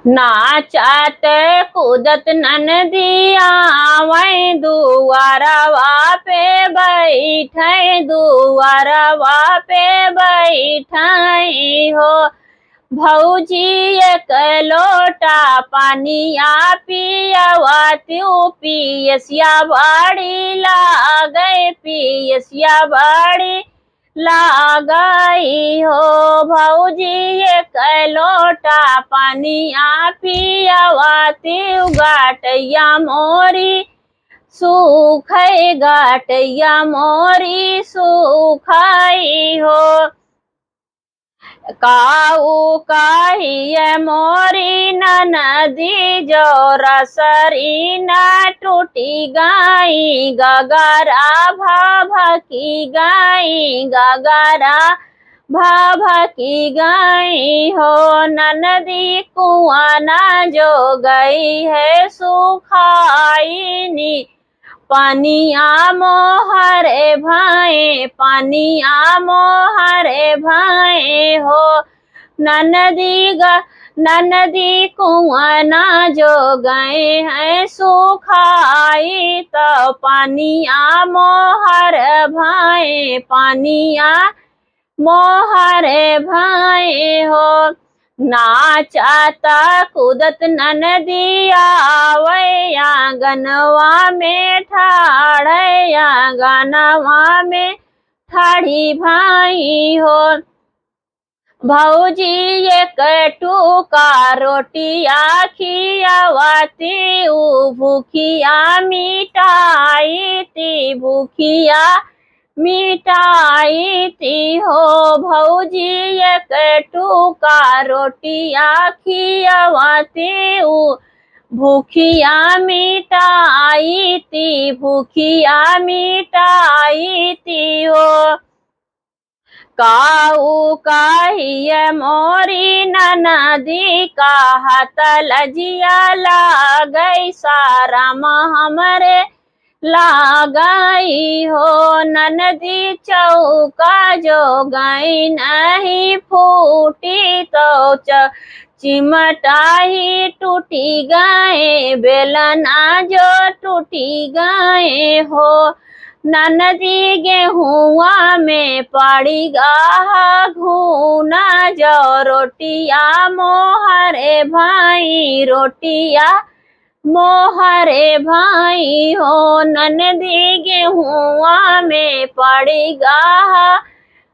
नाचत कूदत ननदिया वही दुआरवा पे बैठे दुआरवा पे बैठई हो। भौजी एक लोटा पानिया पियवा त्यू पियसिया बाड़ी लागे पियसिया बाड़ी लागई हो। भौजी एक लोटा पानिया पियवा त्यू गाटैया मोरी सूखई गाटैया मोरी सूखई हो। काऊ कहिए मोरी ननदी जो रसरी न टूटी गई गगरा भभकी गई गगरा भभकी गई हो। ननदी कुआं न जो गई है सुखाई नी पानिया मोहरे भाए पानिया मोहरे भाए हो। ननदी कुआं ना जो गए हैं सुखाई तो पानिया मोहर भाए पानिया मोहरे भाए हो। नाचता कूदत ननदिया वै आंगनवा में ठाड़े आंगनवा में ठाड़ी भाई हो। भौजी एक टूका रोटिया खियावाती भूखिया मिटाई ती भूखिया मिटाई ती हो। भौजी एक टूका रोटिया खियावाती भूखिया मिटाई ती भूखिया मिटाई ती हो। काऊ कहिए मोरी ननदी का हाथ लजिया लागई सारा हमरे लागई हो। ननदी चौका जो गई नहीं फूटी तो चिमटा ही टूटी गए बेलना जो टूटी गए हो। ननदी गेहुआ में पड़ी गाह घूना जो रोटिया मोहरे भाई रोटिया मोहरे भाई हो। ननदी गेहुआ में पड़ी गाह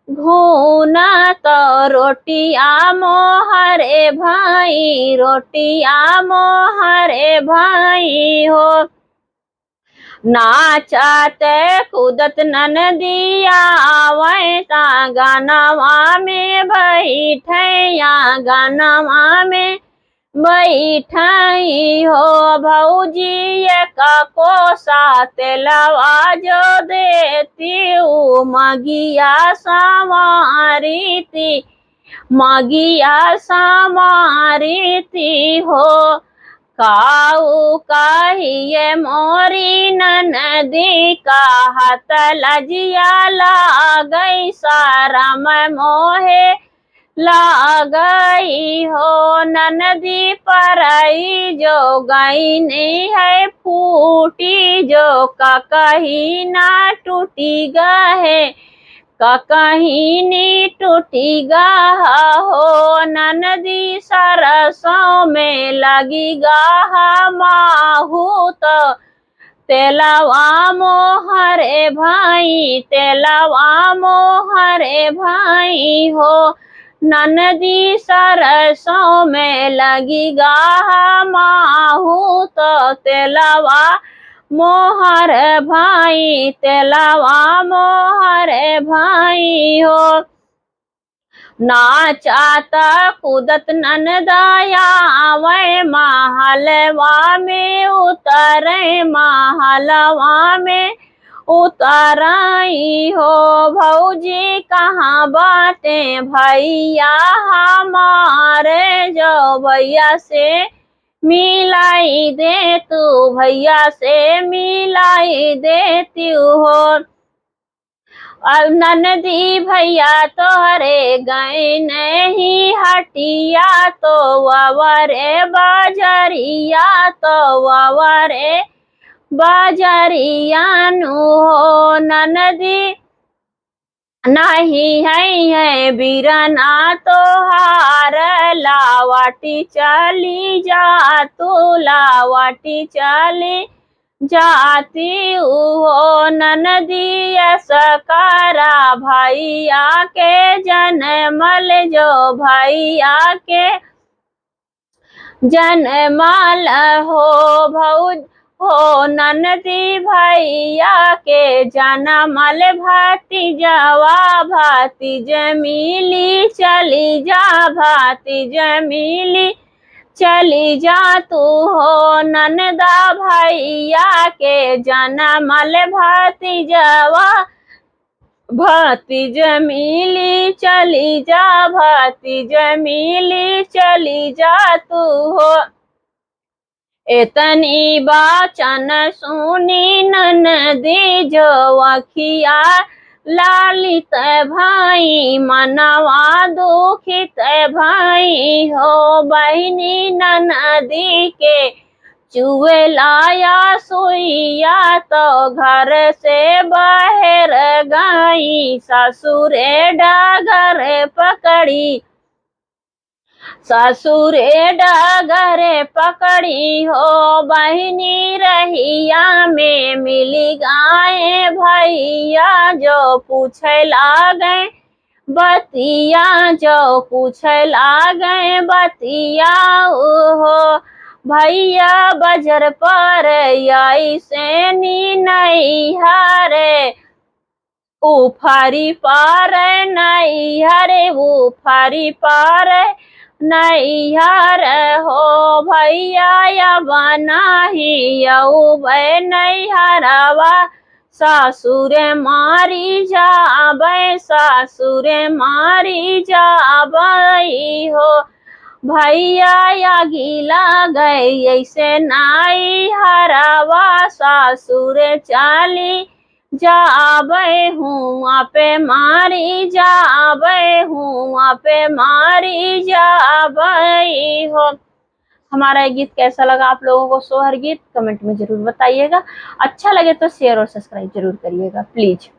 घूना तो रोटिया मोहरे भाई रोटिया मोहरे भाई हो। नाचत कूदत ननदिया वै गानवा में बैठे गानवा में बैठई हो। भौजी का कोसा तेलवा जो देती मगिया संवारी ती मगिया संवारी ती हो। काऊ कहिए मोरी ननदी का हाथ लजिया लागई सारा मोहे लागई हो। ननदी परई जो गई नहीं है फूटी जो कहीं ना टूटी गए कहीं नी टूटी गाह हो। ननदी सरसों में लगी गाह माहू तो तेलवा मोहरे भाई तेलवा मोहरे भाई हो। ननदी सरसों में लगी गाह माहू तो तेलवा मोहर भाई तेलवा मोहर भाई हो। नाचता कूदत ननदाया वै महलवा में उतरे महलवा में उतराई हो। भौजी कहाँ बाटे भैया हमारे जो भैया से मिलाई दे तू भैया से मिलाई देती हो। अब ननदी भैया तोहरे गए नहीं हटिया तो वरे बाजरिया तो वरे बाजरिया नु हो ननदी नहीं है बीरना तोहार लावाटी चली जा तू लावाटी चली जाती हो ननदी सकारा भैया के जनमल जो भैया के जनमल हो भौज हो ननदी भैया के जनमल भतीजवा भतीज मिली चली जा भतीज मिली चली जा तू हो ननदा भैया के जनमल भतीजवा भतीज मिली चली जा भतीज मिली चली जा तू हो एतनी बाचन सुनी ननदी जो अखिया लालित भाई मनवा दुखित भाई हो बहनी ननदी के चुए लाया सुइया तो घर से बाहर गई ससुरे डागर पकड़ी ससुरे डागरे पकड़ी हो बहनी रहिया में मिली गाय भैया जो पूछे लागे बतिया जो पूछे लागे बतिया हो भैया बजर पर ऐसे नी नहीं हरे उफारी पार नहीं हरे उफारी पार नैहर हो भैया या बनाही यऊ नैहरवा सासुर मारी जाबै सासुर मारी जाबै हो भैया या गीला गई ऐसे नाई हरवा सासुर चाली जाबै हुआ पे मारी जाबै हुआ पे मारी जाबै हो। हमारा ये गीत कैसा लगा आप लोगों को, सोहर गीत कमेंट में जरूर बताइएगा। अच्छा लगे तो शेयर और सब्सक्राइब जरूर करिएगा प्लीज।